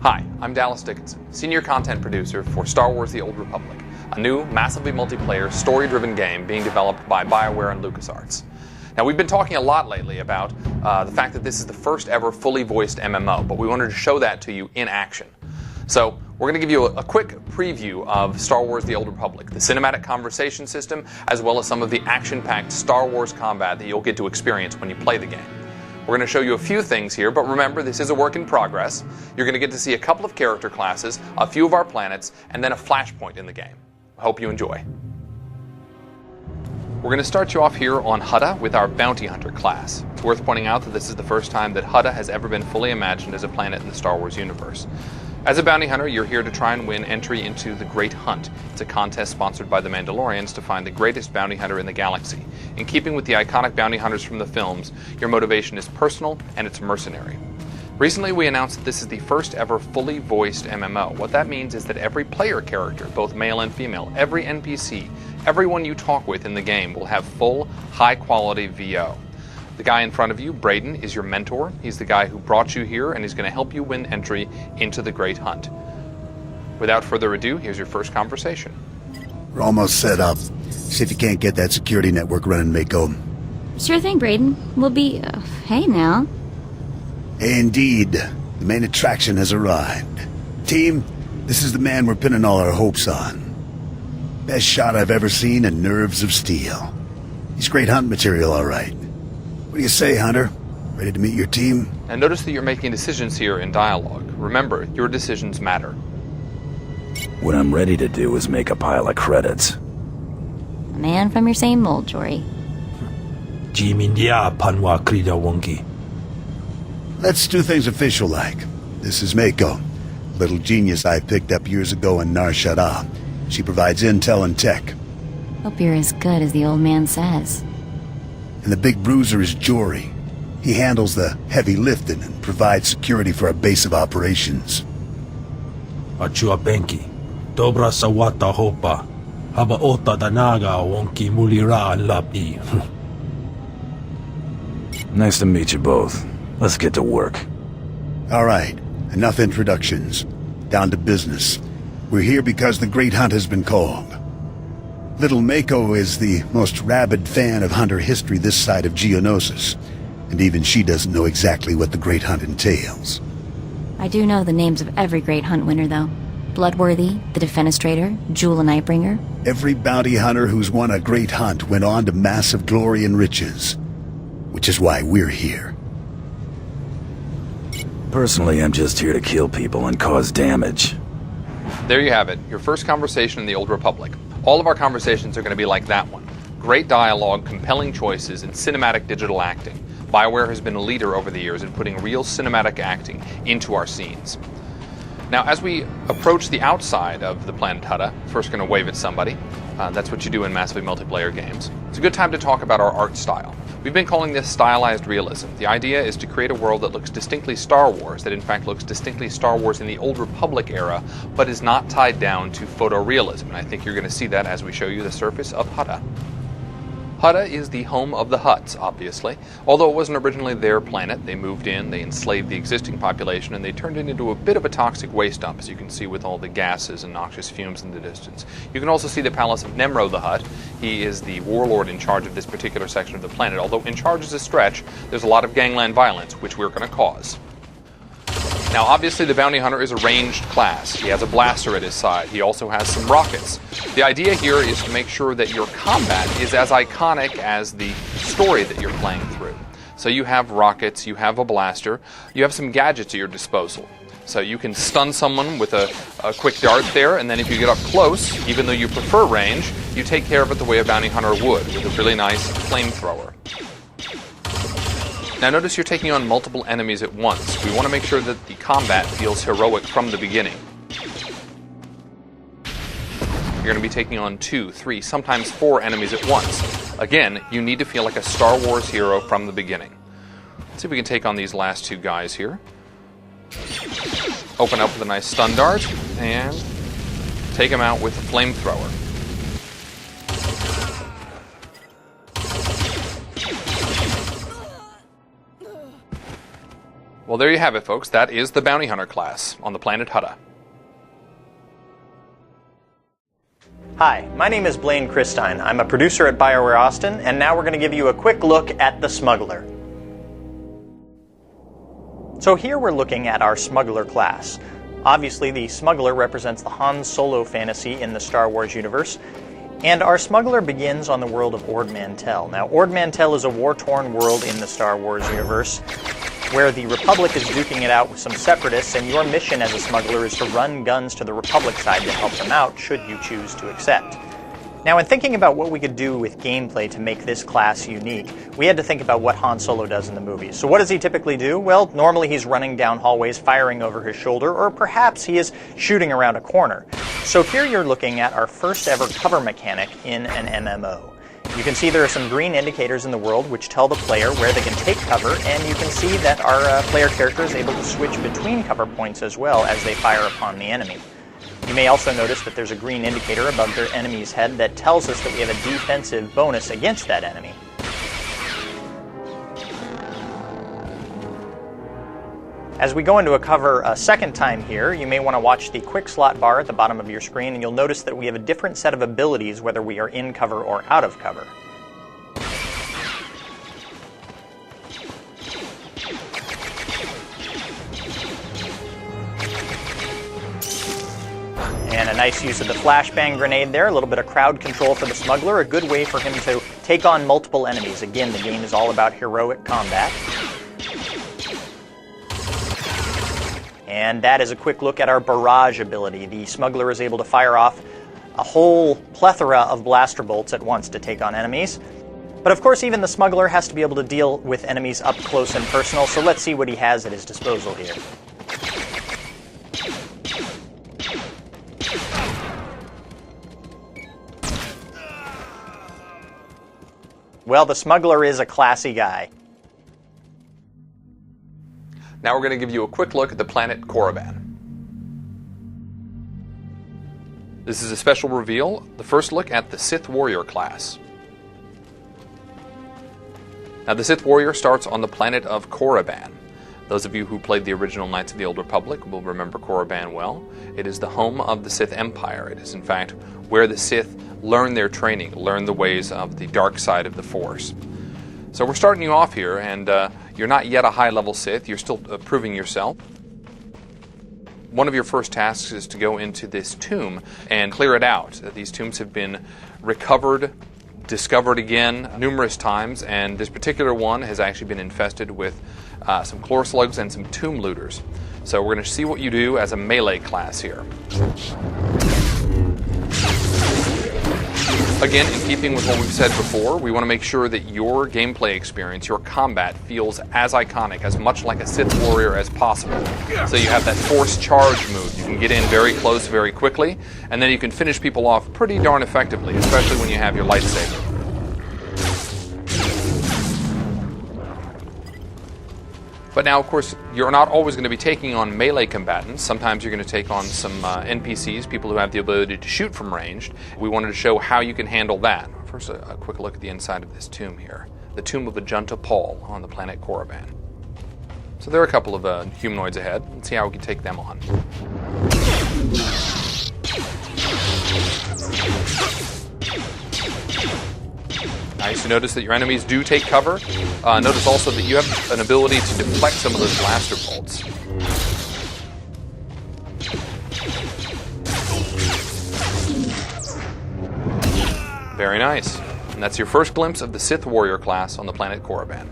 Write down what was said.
Hi, I'm Dallas Dickinson, Senior Content Producer for Star Wars The Old Republic, a new, massively multiplayer, story-driven game being developed by BioWare and LucasArts. Now, we've been talking a lot lately about the fact that this is the first ever fully voiced MMO, but we wanted to show that to you in action. So, we're going to give you a quick preview of Star Wars The Old Republic, the cinematic conversation system, as well as some of the action-packed Star Wars combat that you'll get to experience when you play the game. We're going to show you a few things here, but remember, this is a work in progress. You're going to get to see a couple of character classes, a few of our planets, and then a flashpoint in the game. I hope you enjoy. We're going to start you off here on Hutta with our Bounty Hunter class. It's worth pointing out that this is the first time that Hutta has ever been fully imagined as a planet in the Star Wars universe. As a bounty hunter, you're here to try and win entry into the Great Hunt. It's a contest sponsored by the Mandalorians to find the greatest bounty hunter in the galaxy. In keeping with the iconic bounty hunters from the films, your motivation is personal and it's mercenary. Recently, we announced that this is the first ever fully voiced MMO. What that means is that every player character, both male and female, every NPC, everyone you talk with in the game will have full, high-quality VO. The guy in front of you, Braden, is your mentor. He's the guy who brought you here, and he's going to help you win entry into the Great Hunt. Without further ado, here's your first conversation. We're almost set up. See if you can't get that security network running, Mako. Sure thing, Braden. We'll be... hey now. Indeed. The main attraction has arrived. Team, this is the man we're pinning all our hopes on. Best shot I've ever seen and nerves of steel. He's great hunt material, all right. What do you say, Hunter? Ready to meet your team? And notice that you're making decisions here in dialogue. Remember, your decisions matter. What I'm ready to do is make a pile of credits. A man from your same mold, Jory. Let's do things official-like. This is Mako, little genius I picked up years ago in Nar Shaddaa. She provides intel and tech. Hope you're as good as the old man says. And the big bruiser is Jory. He handles the heavy lifting and provides security for our base of operations. Achua Benki, Dobra Sawata Hopa, Haba Ota Danaga Wonki Mulira Lapi. Nice to meet you both. Let's get to work. All right, enough introductions. Down to business. We're here because the Great Hunt has been called. Little Mako is the most rabid fan of hunter history this side of Geonosis, and even she doesn't know exactly what the Great Hunt entails. I do know the names of every great hunt winner, though. Bloodworthy, the Defenestrator, Jewel and Nightbringer. Every bounty hunter who's won a great hunt went on to massive glory and riches, which is why we're here. Personally, I'm just here to kill people and cause damage. There you have it, your first conversation in the Old Republic. All of our conversations are going to be like that one. Great dialogue, compelling choices, and cinematic digital acting. BioWare has been a leader over the years in putting real cinematic acting into our scenes. Now, as we approach the outside of the planet Hutta, first going to wave at somebody. That's what you do in massively multiplayer games. It's a good time to talk about our art style. We've been calling this stylized realism. The idea is to create a world that looks distinctly Star Wars, that in fact looks distinctly Star Wars in the Old Republic era, but is not tied down to photorealism. And I think you're going to see that as we show you the surface of Hutta. Hutta is the home of the Hutts, obviously. Although it wasn't originally their planet, they moved in, they enslaved the existing population, and they turned it into a bit of a toxic waste dump, as you can see with all the gases and noxious fumes in the distance. You can also see the palace of Nemro the Hutt. He is the warlord in charge of this particular section of the planet. Although in charge is a stretch, there's a lot of gangland violence, which we're going to cause. Now, obviously, the bounty hunter is a ranged class. He has a blaster at his side. He also has some rockets. The idea here is to make sure that your combat is as iconic as the story that you're playing through. So you have rockets, you have a blaster, you have some gadgets at your disposal. So you can stun someone with a quick dart there, and then if you get up close, even though you prefer range, you take care of it the way a bounty hunter would, with a really nice flamethrower. Now notice you're taking on multiple enemies at once. We want to make sure that the combat feels heroic from the beginning. You're going to be taking on 2, 3, sometimes 4 enemies at once. Again, you need to feel like a Star Wars hero from the beginning. Let's see if we can take on these last 2 guys here. Open up with a nice stun dart, and take him out with a flamethrower. Well, there you have it, folks. That is the Bounty Hunter class on the planet Hutta. Hi, my name is Blaine Christine. I'm a producer at BioWare Austin, and now we're going to give you a quick look at the Smuggler. So here we're looking at our Smuggler class. Obviously, the Smuggler represents the Han Solo fantasy in the Star Wars universe, and our Smuggler begins on the world of Ord Mantell. Now, Ord Mantell is a war-torn world in the Star Wars universe, where the Republic is duking it out with some separatists, and your mission as a smuggler is to run guns to the Republic side to help them out, should you choose to accept. Now, in thinking about what we could do with gameplay to make this class unique, we had to think about what Han Solo does in the movies. So what does he typically do? Well, normally he's running down hallways, firing over his shoulder, or perhaps he is shooting around a corner. So here you're looking at our first ever cover mechanic in an MMO. You can see there are some green indicators in the world which tell the player where they can take cover, and you can see that our player character is able to switch between cover points as well as they fire upon the enemy. You may also notice that there's a green indicator above their enemy's head that tells us that we have a defensive bonus against that enemy. As we go into a cover a second time here, you may want to watch the quick slot bar at the bottom of your screen, and you'll notice that we have a different set of abilities whether we are in cover or out of cover. And a nice use of the flashbang grenade there, a little bit of crowd control for the smuggler, a good way for him to take on multiple enemies. Again, the game is all about heroic combat. And that is a quick look at our barrage ability. The smuggler is able to fire off a whole plethora of blaster bolts at once to take on enemies. But of course, even the smuggler has to be able to deal with enemies up close and personal, so let's see what he has at his disposal here. Well, the smuggler is a classy guy. Now we're going to give you a quick look at the planet Korriban. This is a special reveal, the first look at the Sith Warrior class. Now the Sith Warrior starts on the planet of Korriban. Those of you who played the original Knights of the Old Republic will remember Korriban well. It is the home of the Sith Empire. It is in fact where the Sith learn their training, learn the ways of the dark side of the Force. So we're starting you off here, and you're not yet a high-level Sith. You're still proving yourself. One of your first tasks is to go into this tomb and clear it out. These tombs have been recovered, discovered again numerous times, and this particular one has actually been infested with some chlor slugs and some tomb looters. So we're going to see what you do as a melee class here. Again, in keeping with what we've said before, we want to make sure that your gameplay experience, your combat, feels as iconic, as much like a Sith warrior as possible. So you have that force charge move. You can get in very close very quickly, and then you can finish people off pretty darn effectively, especially when you have your lightsaber. But now, of course, you're not always going to be taking on melee combatants. Sometimes you're going to take on some NPCs, people who have the ability to shoot from range. We wanted to show how you can handle that. First, a quick look at the inside of this tomb here. The tomb of Ajunta Paul on the planet Korriban. So there are a couple of humanoids ahead. Let's see how we can take them on. Nice to notice that your enemies do take cover. Notice also that you have an ability to deflect some of those blaster bolts. Very nice. And that's your first glimpse of the Sith Warrior class on the planet Korriban.